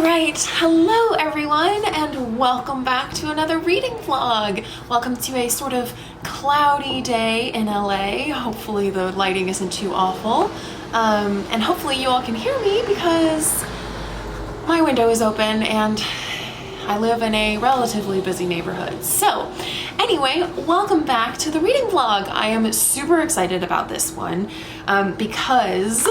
Alright, hello everyone and welcome back to another reading vlog. Welcome to a sort of cloudy day in LA. Hopefully the lighting isn't too awful. And hopefully you all can hear me because my window is open and I live in a relatively busy neighborhood. So anyway, welcome back to the reading vlog. I am super excited about this one because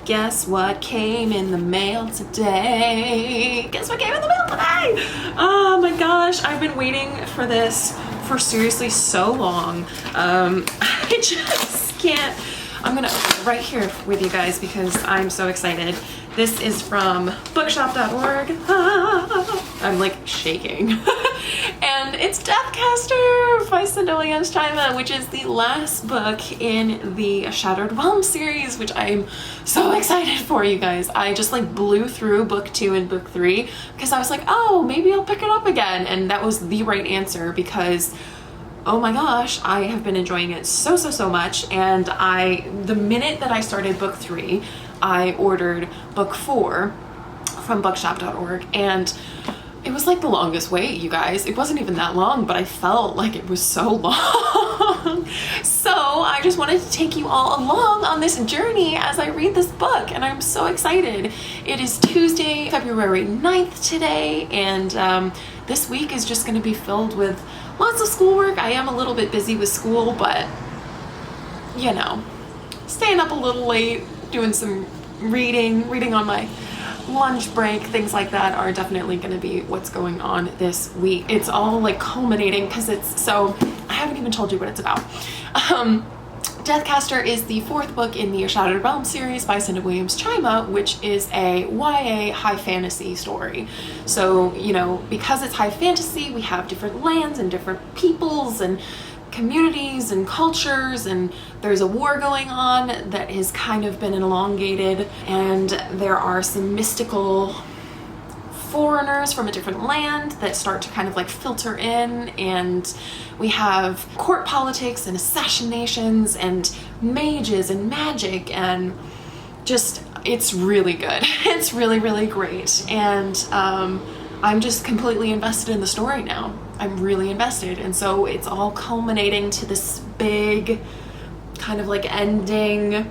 guess what came in the mail today? Guess what came in the mail today? Oh my gosh, I've been waiting for this for seriously so long. I just can't. I'm gonna open it right here with you guys because I'm so excited. This is from bookshop.org. I'm like shaking. And it's Deathcaster by Cinda Williams-Chima, which is the last book in the Shattered Realm series, which I'm so excited for, you guys. I just like blew through book 2 and book 3 because I was like, oh, maybe I'll pick it up again. And that was the right answer because oh my gosh, I have been enjoying it so much. And the minute that I started book 3, I ordered book 4 from bookshop.org, and it was like the longest wait, you guys. It wasn't even that long, but I felt like it was so long. So I just wanted to take you all along on this journey as I read this book, and I'm so excited. It is Tuesday, February 9th today, and this week is just going to be filled with lots of schoolwork. I am a little bit busy with school, but you know, staying up a little late, doing some reading on my lunch break, things like that are definitely going to be what's going on this week. It's all like culminating because I haven't even told you what it's about. Deathcaster is the 4th book in the Shattered Realm series by Cinda Williams-Chima, which is a YA high fantasy story. So, you know, because it's high fantasy, we have different lands and different peoples and communities and cultures, and there's a war going on that has kind of been elongated, and there are some mystical foreigners from a different land that start to kind of like filter in, and we have court politics and assassinations and mages and magic, and just it's really good. It's really great, and I'm just completely invested in the story now. I'm really invested, and so it's all culminating to this big kind of like ending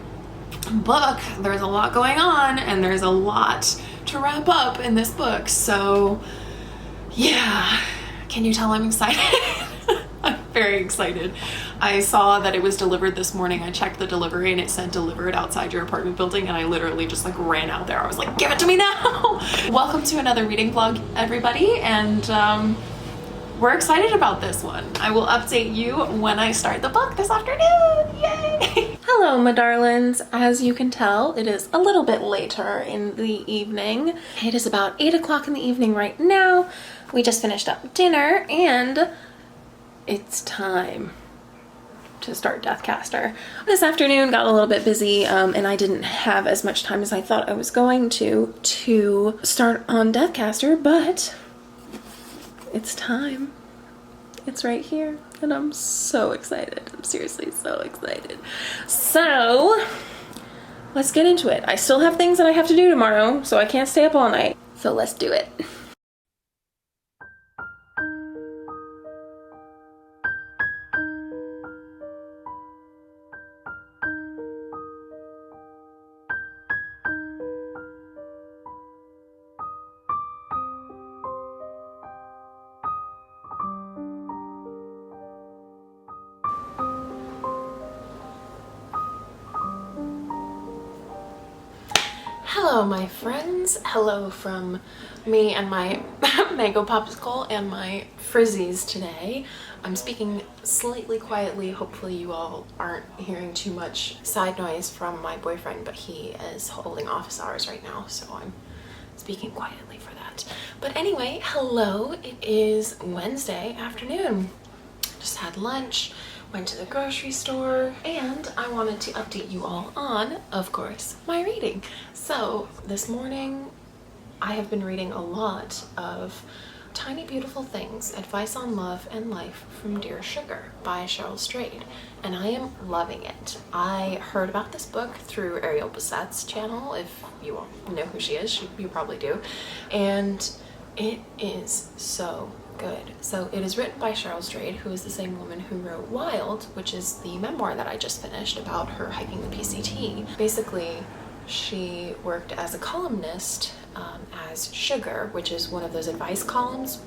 book. There's a lot going on and there's a lot to wrap up in this book, so yeah, can you tell I'm excited? I'm very excited. I saw that it was delivered this morning. I checked the delivery and it said delivered outside your apartment building, and I literally just like ran out there. I was like, give it to me now. Welcome to another reading vlog, everybody, and we're excited about this one. I will update you when I start the book this afternoon. Yay! Hello, my darlings. As you can tell, it is a little bit later in the evening. It is about 8 o'clock in the evening right now. We just finished up dinner and it's time to start Deathcaster. This afternoon got a little bit busy and I didn't have as much time as I thought I was going to start on Deathcaster, but it's time. It's right here and I'm so excited. I'm seriously so excited. So let's get into it. I still have things that I have to do tomorrow, so I can't stay up all night. So let's do it. Hello, my friends. Hello from me and my mango popsicle and my frizzies today. I'm speaking slightly quietly. Hopefully you all aren't hearing too much side noise from my boyfriend, but he is holding office hours right now, so I'm speaking quietly for that. But anyway, hello. It is Wednesday afternoon. Just had lunch, went to the grocery store, and I wanted to update you all on, of course, my reading. So this morning I have been reading a lot of Tiny Beautiful Things, Advice on Love and Life from Dear Sugar by Cheryl Strayed, and I am loving it. I heard about this book through Ariel Bassett's channel. If you all know who she is, you probably do, and it is so good. So it is written by Cheryl Strayed, who is the same woman who wrote Wild, which is the memoir that I just finished about her hiking the PCT. Basically, she worked as a columnist as Sugar, which is one of those advice columns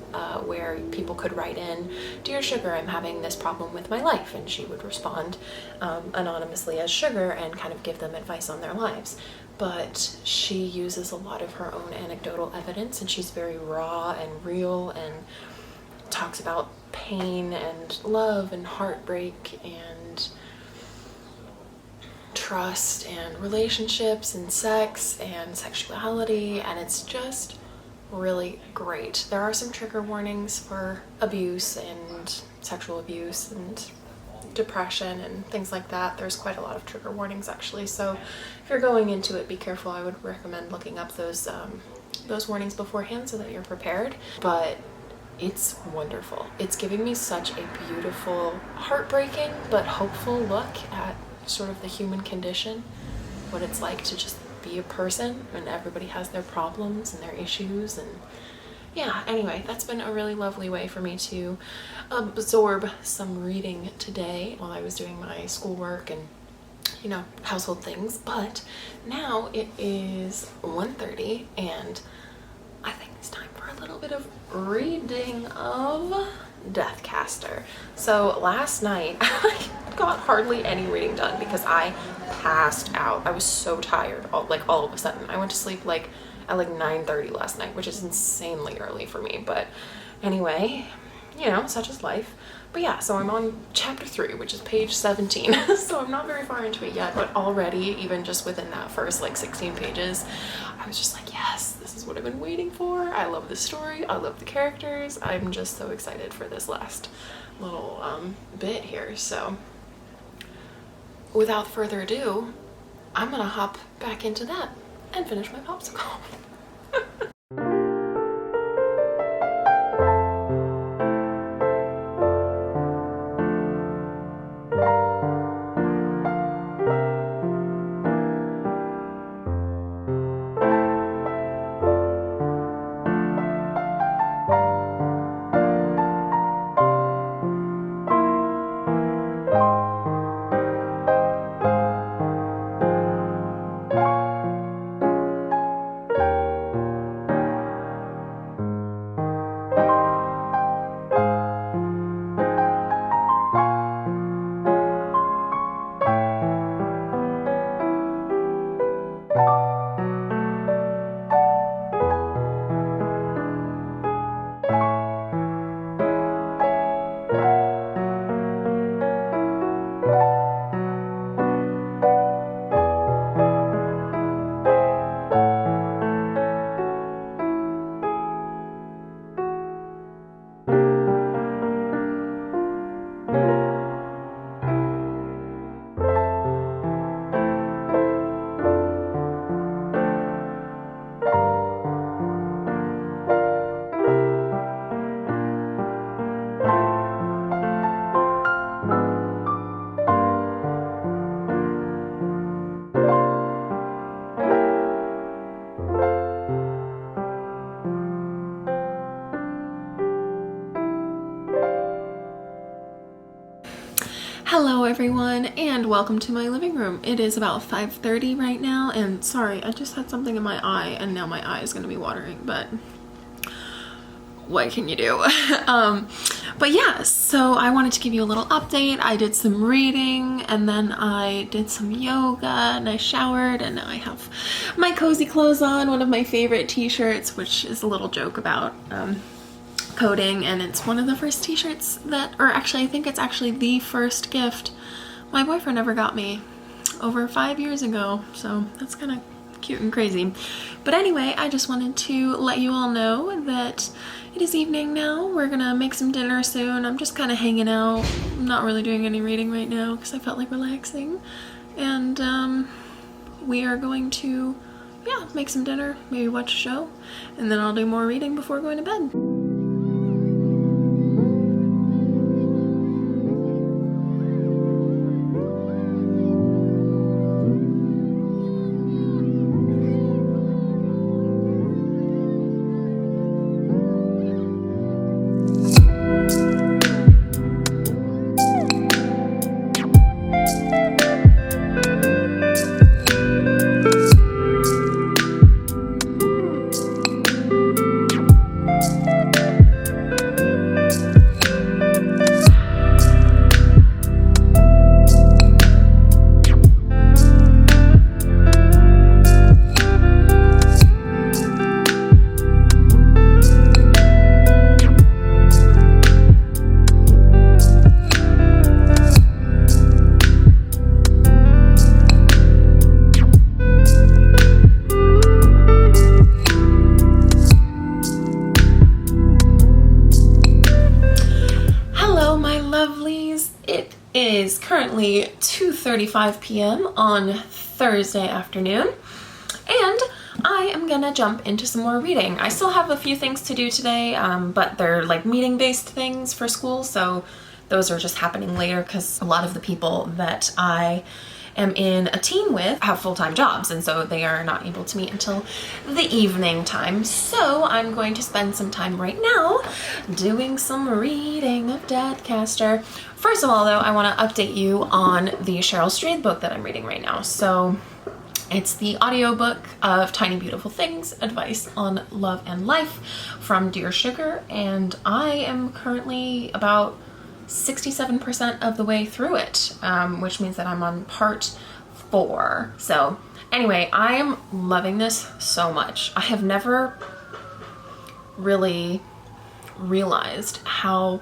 where people could write in, "Dear Sugar, I'm having this problem with my life," and she would respond anonymously as Sugar and kind of give them advice on their lives. But she uses a lot of her own anecdotal evidence, and she's very raw and real and talks about pain and love and heartbreak and trust and relationships and sex and sexuality, and it's just really great. There are some trigger warnings for abuse and sexual abuse and depression and things like that. There's quite a lot of trigger warnings actually, so if you're going into it, be careful. I would recommend looking up those warnings beforehand so that you're prepared. But it's wonderful. It's giving me such a beautiful, heartbreaking but hopeful look at sort of the human condition, what it's like to just be a person, and everybody has their problems and their issues. And yeah, anyway, that's been a really lovely way for me to absorb some reading today while I was doing my schoolwork and, you know, household things. But now it is 1:30 and I think it's time for a little bit of reading of Deathcaster. So last night I got hardly any reading done because I passed out. I was so tired all of a sudden. I went to sleep at 9:30 last night, which is insanely early for me, but anyway, you know, such is life. But yeah, so I'm on chapter 3, which is page 17. So I'm not very far into it yet, but already, even just within that first 16 pages, I was just like, yes, this is what I've been waiting for. I love the story. I love the characters. I'm just so excited for this last little bit here. So without further ado, I'm gonna hop back into that and finish my popsicle. Hello everyone, and welcome to my living room. It is about 5:30 right now, and sorry, I just had something in my eye and now my eye is gonna be watering, but what can you do? But yeah, so I wanted to give you a little update. I did some reading and then I did some yoga and I showered, and now I have my cozy clothes on, one of my favorite t-shirts, which is a little joke about coding, and it's one of the first t-shirts that, or actually I think it's actually the first gift my boyfriend ever got me over 5 years ago, so that's kind of cute and crazy. But anyway, I just wanted to let you all know that it is evening now. We're gonna make some dinner soon. I'm just kind of hanging out. I'm not really doing any reading right now because I felt like relaxing, and we are going to, yeah, make some dinner, maybe watch a show, and then I'll do more reading before going to bed. currently 2:35 p.m. on Thursday afternoon, and I am gonna jump into some more reading. I still have a few things to do today, but they're like meeting-based things for school, so those are just happening later because a lot of the people that I am in a team with have full-time jobs, and so they are not able to meet until the evening time. So I'm going to spend some time right now doing some reading of Deathcaster. First of all, though, I want to update you on the Cheryl Strayed book that I'm reading right now. So it's the audiobook of Tiny Beautiful Things, Advice on Love and Life from Dear Sugar, and I am currently about 67% of the way through it, which means that I'm on part 4. So anyway, I am loving this so much. I have never really realized how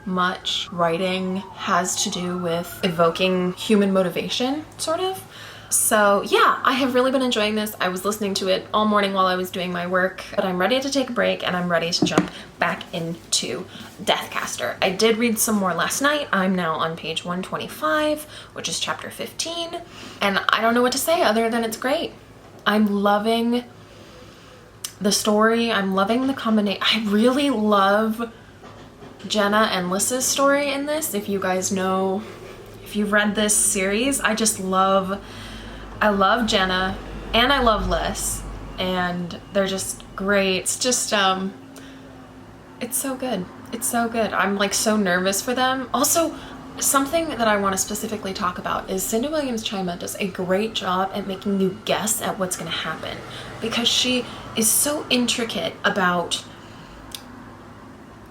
much writing has to do with evoking human motivation, sort of. So yeah, I have really been enjoying this. I was listening to it all morning while I was doing my work, but I'm ready to take a break and I'm ready to jump back into Deathcaster. I did read some more last night. I'm now on page 125, which is chapter 15, and I don't know what to say other than it's great. I'm loving the story. I'm loving the combination. I really love Jenna and Lys's story in this. If you guys know, if you've read this series, I love Jenna and I love Lys, and they're just great. It's just, it's so good. It's so good. I'm like so nervous for them. Also, something that I want to specifically talk about is Cindy Williams-Chima does a great job at making you guess at what's going to happen, because she is so intricate about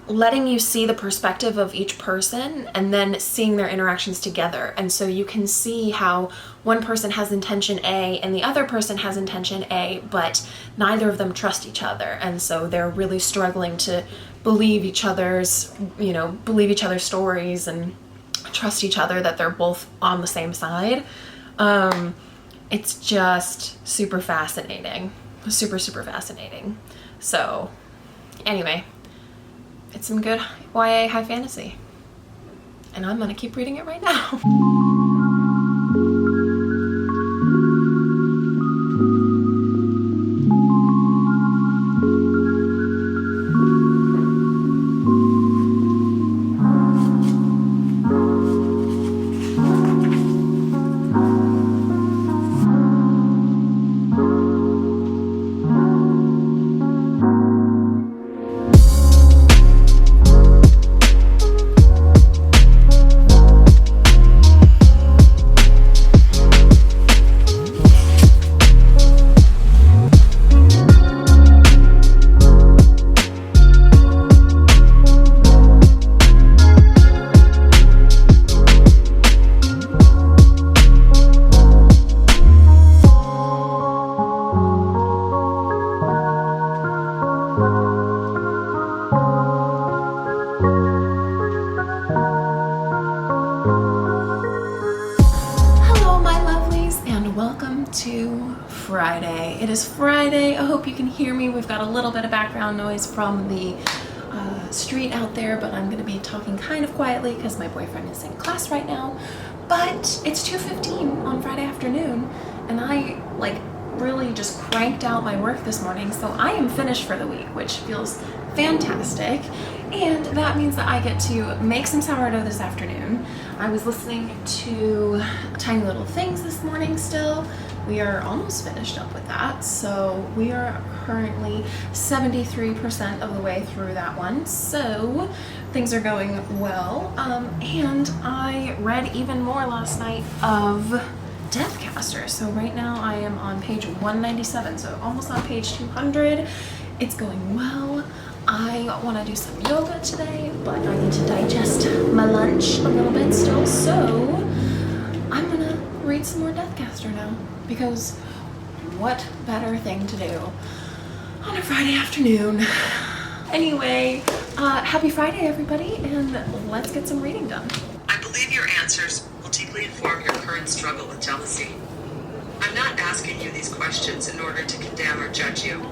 letting you see the perspective of each person and then seeing their interactions together. And so you can see how one person has intention A and the other person has intention A, but neither of them trust each other. And so they're really struggling to believe each other's, believe each other's stories and trust each other that they're both on the same side. It's just super fascinating. Super, super fascinating. So anyway, it's some good YA high fantasy, and I'm gonna keep reading it right now. Friday. It is Friday. I hope you can hear me. We've got a little bit of background noise from the street out there, but I'm going to be talking kind of quietly because my boyfriend is in class right now. But it's 2:15 on Friday afternoon, and I really just cranked out my work this morning, so I am finished for the week, which feels fantastic. And that means that I get to make some sourdough this afternoon. I was listening to Tiny Little Things this morning still. We are almost finished up with that, so we are currently 73% of the way through that one, so things are going well. And I read even more last night of Deathcaster, so right now I am on page 197, so almost on page 200. It's going well. I want to do some yoga today, but I need to digest my lunch a little bit still, so I'm gonna read some more Deathcaster now, because what better thing to do on a Friday afternoon? Anyway, happy Friday, everybody, and let's get some reading done. I believe your answers will deeply inform your current struggle with jealousy. I'm not asking you these questions in order to condemn or judge you.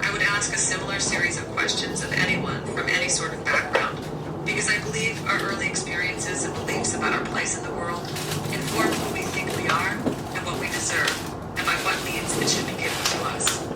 I would ask a similar series of questions of anyone from any sort of background, because I believe our early experiences and beliefs about our place in the world informed who we think we are and what we deserve, and by what means it should be given to us.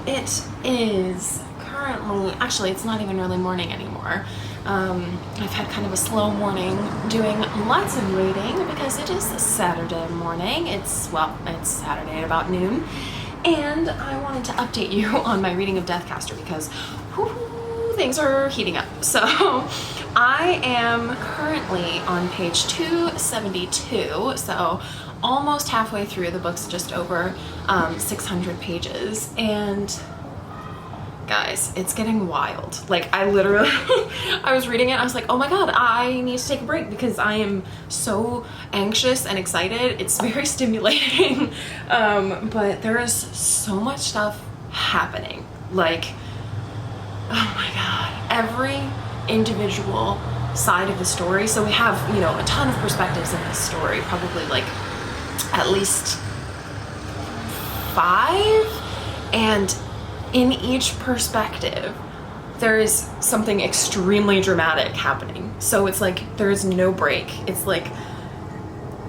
It is currently, actually it's not even early morning anymore. I've had kind of a slow morning doing lots of reading because it is a Saturday morning. It's Saturday at about noon. And I wanted to update you on my reading of Deathcaster because things are heating up. So I am currently on page 272, so almost halfway through. The book's just over 600 pages, and guys, it's getting wild. Like, I literally I was reading it, I was like, oh my god, I need to take a break because I am so anxious and excited. It's very stimulating. But there is so much stuff happening. Like, oh my god, every individual side of the story. So we have, you know, a ton of perspectives in this story, probably like at least 5, and in each perspective there is something extremely dramatic happening. So it's like there's no break. It's like,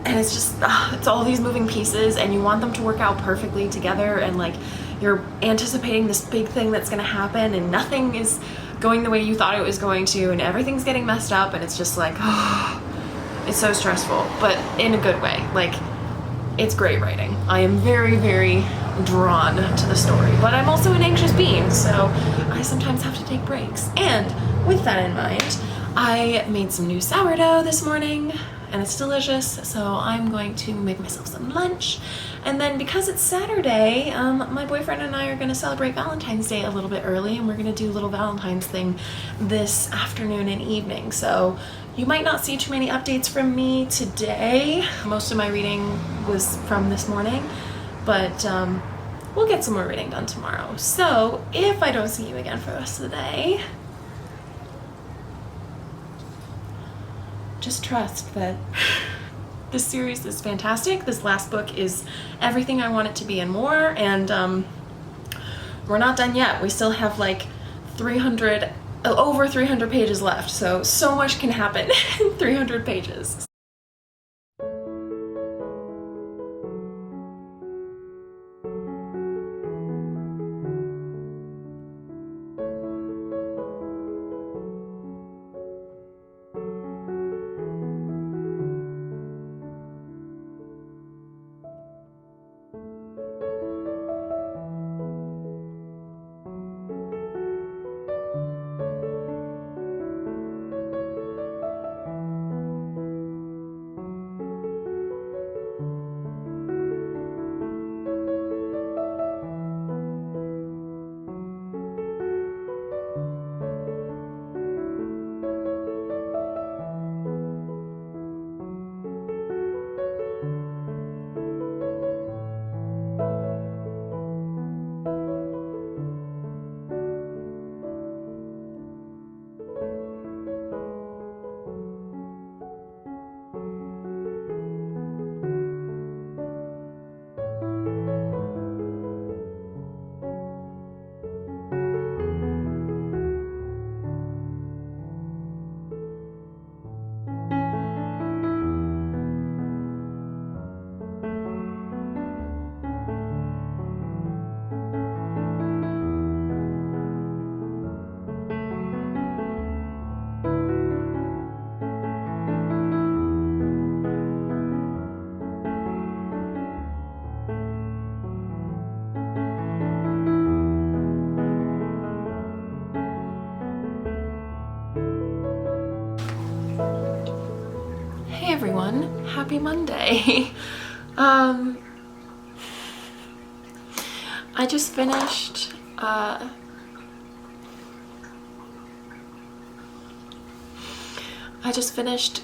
and it's just it's all these moving pieces, and you want them to work out perfectly together, and like you're anticipating this big thing that's going to happen, and nothing is going the way you thought it was going to, and everything's getting messed up, and it's just like, oh, it's so stressful, but in a good way. Like, it's great writing. I am very, very drawn to the story, but I'm also an anxious being, so I sometimes have to take breaks. And with that in mind, I made some new sourdough this morning, and it's delicious, so I'm going to make myself some lunch. And then because it's Saturday, my boyfriend and I are going to celebrate Valentine's Day a little bit early, and we're going to do a little Valentine's thing this afternoon and evening. So you might not see too many updates from me today. Most of my reading was from this morning, but we'll get some more reading done tomorrow. So if I don't see you again for the rest of the day, just trust that this series is fantastic. This last book is everything I want it to be and more, and we're not done yet. We still have like over 300 pages left, so much can happen in 300 pages. happy Monday. I just finished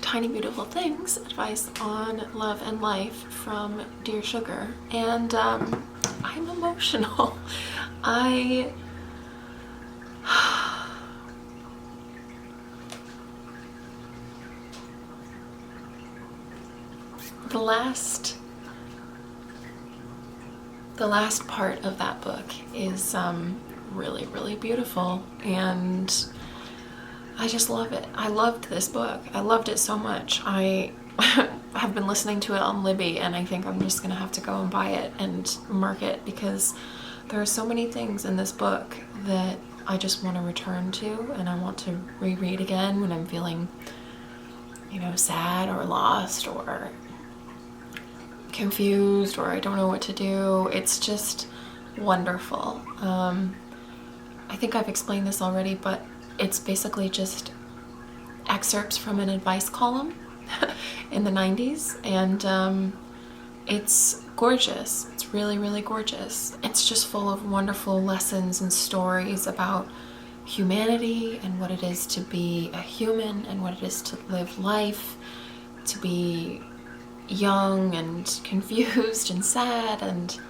Tiny Beautiful Things, Advice on Love and Life from Dear Sugar, and I'm emotional. The last part of that book is really, really beautiful, and I just love it. I loved this book. I loved it so much. I have been listening to it on Libby, and I think I'm just gonna have to go and buy it and mark it, because there are so many things in this book that I just want to return to, and I want to reread again when I'm feeling, you know, sad or lost or confused, or I don't know what to do. It's just wonderful. I think I've explained this already, but it's basically just excerpts from an advice column in the 90s, and it's gorgeous. It's really, really gorgeous. It's just full of wonderful lessons and stories about humanity and what it is to be a human and what it is to live life, to be young and confused and sad, and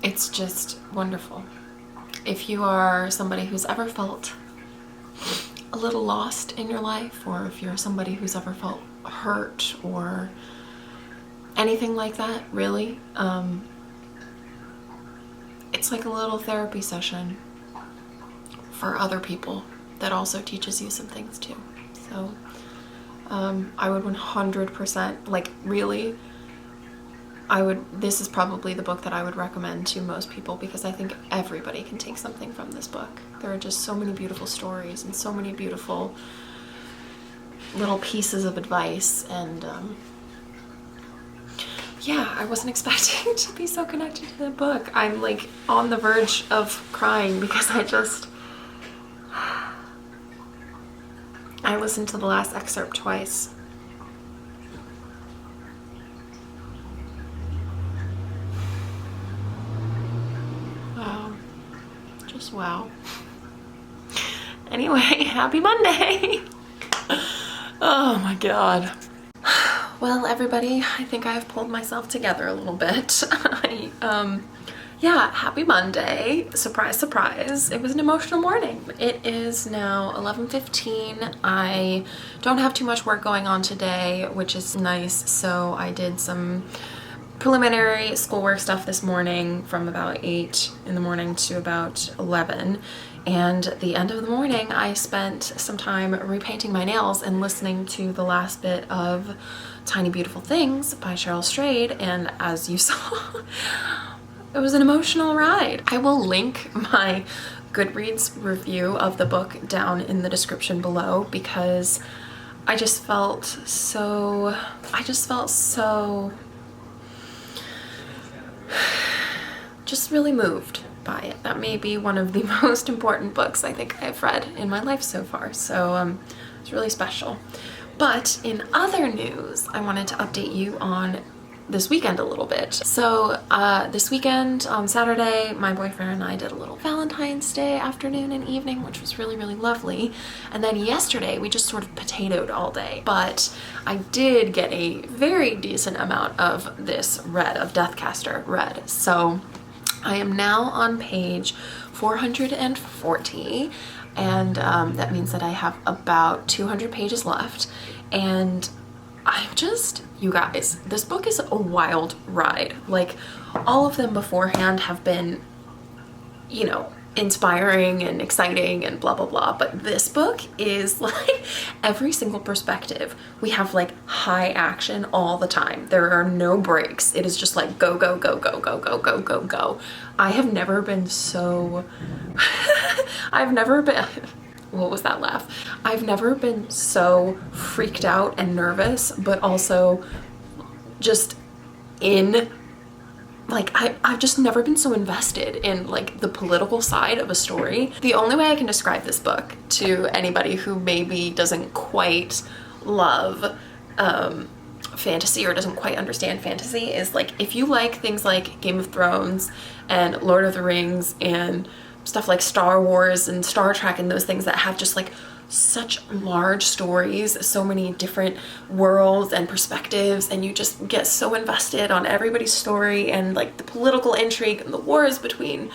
it's just wonderful. If you are somebody who's ever felt a little lost in your life, or if you're somebody who's ever felt hurt or anything like that, really, it's like a little therapy session for other people that also teaches you some things too. So I would 100%, like, really, this is probably the book that I would recommend to most people, because I think everybody can take something from this book. There are just so many beautiful stories and so many beautiful little pieces of advice, and yeah, I wasn't expecting to be so connected to the book. I'm like on the verge of crying because I listened to the last excerpt twice. Wow. Just wow. Anyway, happy Monday! Oh my god. Well, everybody, I think I've pulled myself together a little bit. Yeah, happy Monday. Surprise, surprise. It was an emotional morning. It is now 11:15. I don't have too much work going on today, which is nice. So I did some preliminary schoolwork stuff this morning from about 8 in the morning to about 11. And at the end of the morning, I spent some time repainting my nails and listening to the last bit of Tiny Beautiful Things by Cheryl Strayed. And as you saw, it was an emotional ride. I will link my Goodreads review of the book down in the description below, because I just felt so just really moved by it. That may be one of the most important books I think I've read in my life so far. So it's really special. But in other news, I wanted to update you on this weekend a little bit. So this weekend on Saturday, my boyfriend and I did a little Valentine's Day afternoon and evening, which was really, really lovely. And then yesterday we just sort of potatoed all day, but I did get a very decent amount of this read, of Deathcaster read. So I am now on page 440, and that means that I have about 200 pages left. And you guys, this book is a wild ride. Like, all of them beforehand have been, you know, inspiring and exciting and blah, blah, blah. But this book is like every single perspective. We have like high action all the time. There are no breaks. It is just like go, go, go, go, go, go, go, go, go. I have never been so, what was that laugh? I've never been so freaked out and nervous, but also just I've just never been so invested in like the political side of a story. The only way I can describe this book to anybody who maybe doesn't quite love fantasy or doesn't quite understand fantasy is like, if you like things like Game of Thrones and Lord of the Rings and stuff like Star Wars and Star Trek and those things that have just like such large stories, so many different worlds and perspectives, and you just get so invested on everybody's story and like the political intrigue and the wars between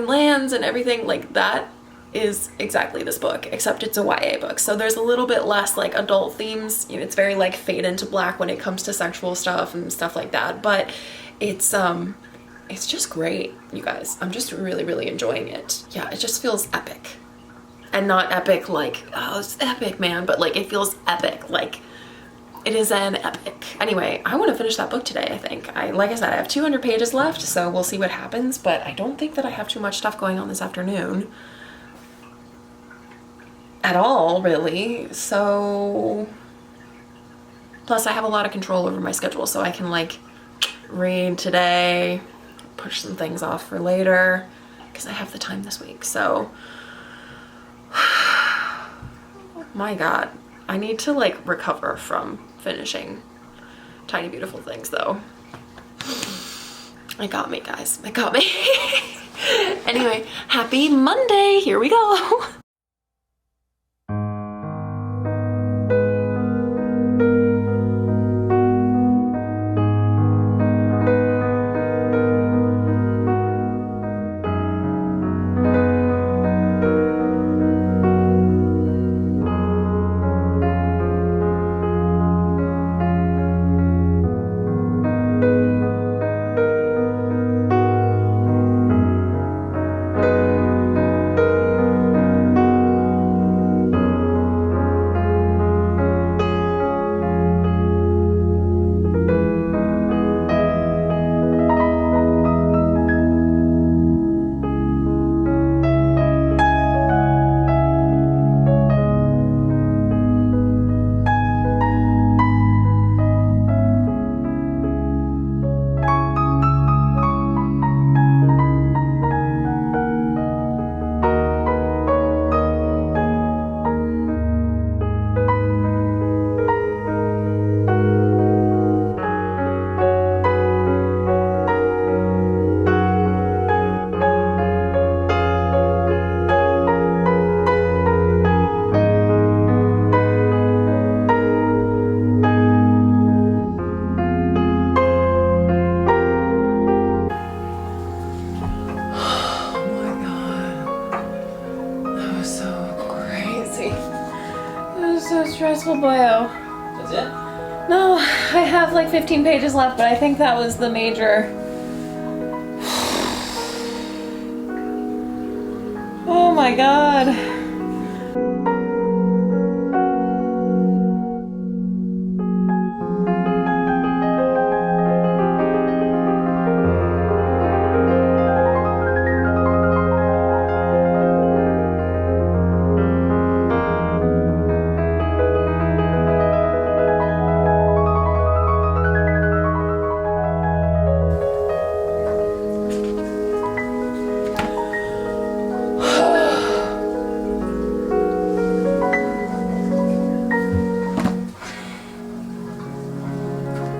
lands and everything, like that is exactly this book, except it's a YA book. So there's a little bit less like adult themes. You know, it's very like fade into black when it comes to sexual stuff and stuff like that, but it's just great, you guys. I'm just really, really enjoying it. Yeah, it just feels epic. And not epic like, oh, it's epic, man, but like it feels epic, like it is an epic. Anyway, I want to finish that book today, I think. Like I said, I have 200 pages left, so we'll see what happens, but I don't think that I have too much stuff going on this afternoon. At all, really. So, plus I have a lot of control over my schedule, so I can like read today, push some things off for later, because I have the time this week, so. My God, I need to like recover from finishing Tiny Beautiful Things though. It got me, guys, it got me. Anyway, happy Monday, here we go. Stressful, boyo. That's it? No, I have like 15 pages left, but I think that was the major. Oh my God.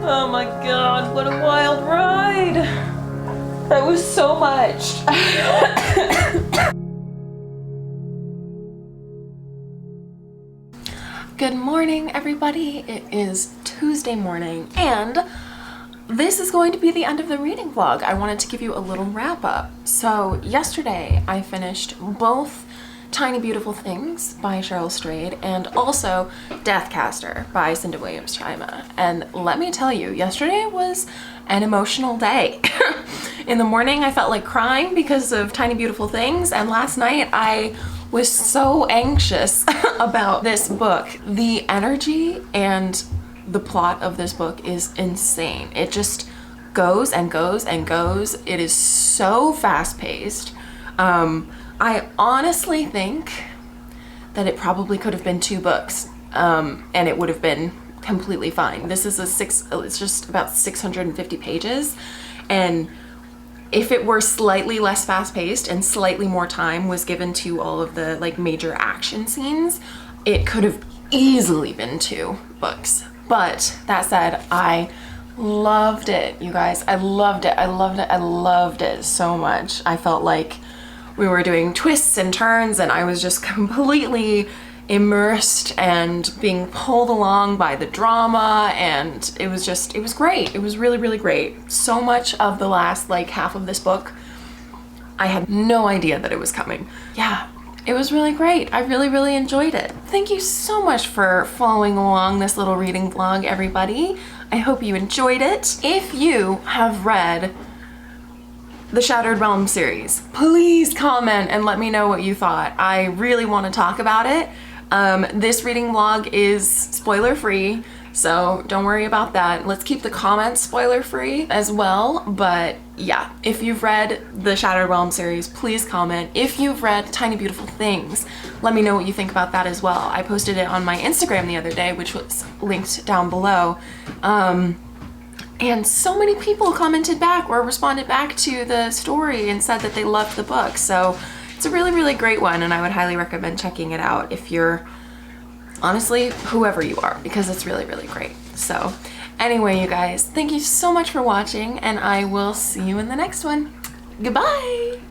Oh my God, what a wild ride. That was so much. Good morning, everybody. It is Tuesday morning, and this is going to be the end of the reading vlog. I wanted to give you a little wrap up. So yesterday I finished both Tiny Beautiful Things by Cheryl Strayed and also Deathcaster by Cinda Williams-Chima. And let me tell you, yesterday was an emotional day. In the morning I felt like crying because of Tiny Beautiful Things, and last night I was so anxious about this book. The energy and the plot of this book is insane. It just goes and goes and goes. It is so fast-paced. I honestly think that it probably could have been 2 books, and it would have been completely fine. This is it's just about 650 pages, and if it were slightly less fast-paced and slightly more time was given to all of the like major action scenes, it could have easily been 2 books. But that said, I loved it, you guys. I loved it. I loved it. I loved it so much. I felt like we were doing twists and turns, and I was just completely immersed and being pulled along by the drama, and it was great. It was really, really great. So much of the last like half of this book, I had no idea that it was coming. Yeah, it was really great. I really, really enjoyed it. Thank you so much for following along this little reading vlog, everybody. I hope you enjoyed it. If you have read the Shattered Realm series, please comment and let me know what you thought. I really want to talk about it. This reading vlog is spoiler free, so don't worry about that. Let's keep the comments spoiler free as well. But yeah, if you've read the Shattered Realm series, please comment. If you've read Tiny Beautiful Things, let me know what you think about that as well. I posted it on my Instagram the other day, which was linked down below. And so many people commented back or responded back to the story and said that they loved the book. So it's a really, really great one, and I would highly recommend checking it out if you're, honestly, whoever you are, because it's really, really great. So anyway, you guys, thank you so much for watching, and I will see you in the next one. Goodbye!